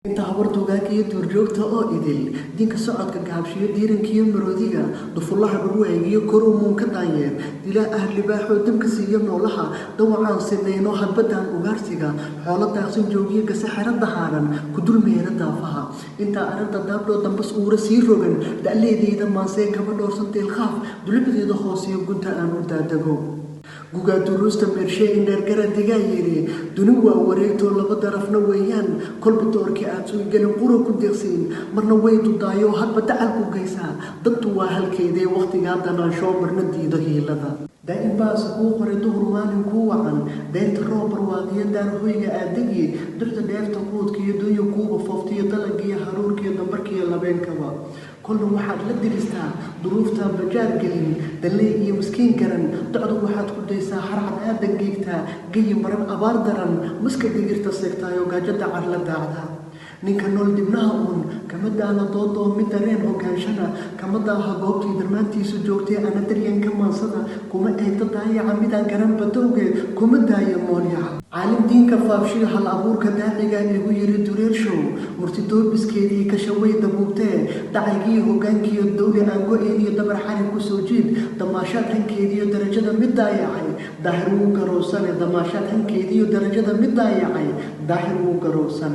inta habartoogaanka iyo duurjoogta oo idil dinka socodka gaabshiyo diirankiiyo maroodiga dhufullaha dhaguwaygiyo koruumuun ka daanyeer dilaa ah libaaxoo dabka siiyo noolaha dawacaan sinayno hadbadan ugaarsiga xoolo daaqsan joogiyo gasaxero dahaaran ku dulmeera daafaha intaa arrinta daabdhoo dambas uura sii rogan da'leedayda maasee kaba dhowrsan deelqaaf dulibdeeda hoosiyo gunta aan u daadago gugaa duruusta meershe indheergara digaa yiri duni waa wareegtoo laba darafna weeyaan kolba doorkii aad suugelin qura ku deeqsiin marna way dudaayo hadba dacalku geysaa dantu waa halkeedee wakhtigaa danaansho marna diido hiilada daa'im baase kuu qoray duhur maalin kuu wacan deyrta roob barwaadiyo daarhoyga aadagii duxda dheefta quudkiiyo dunya kuuba fooftiyo dalagiyo haruurkiyo dambarkiyo labeenkaba kolna waxaad la diristaa duruuftaa bajaar gelin daley iyo miskiin garan docdu waxaad ku daysaa harcad aadan geegtaa geyi maran abaar daran maska digirta seegtaayoo gaajada car la daacda ninka nool dibnaha uun kama daana doodoo mid dareen hogaanshana kama daaha goobtii darmaantiisu joogtay ana daryanka maansada kuma eegta daayaca midaan garan badowgeed kuma daaya moolyaca caalim diinka faafshiga hal abuurka daacigaa igu yiri dureershow murti doobiskeedii kashaway dabuubtee dhacaygiiyo hogaankiiyo dowli aan go-eeniyo dabar xarin ku soo jiid damaashaad hankeediiyo darajada mid daayacay daahir wuu garowsane damaashaad hankeediiyo darajada mid daayacay daahir wuu garowsan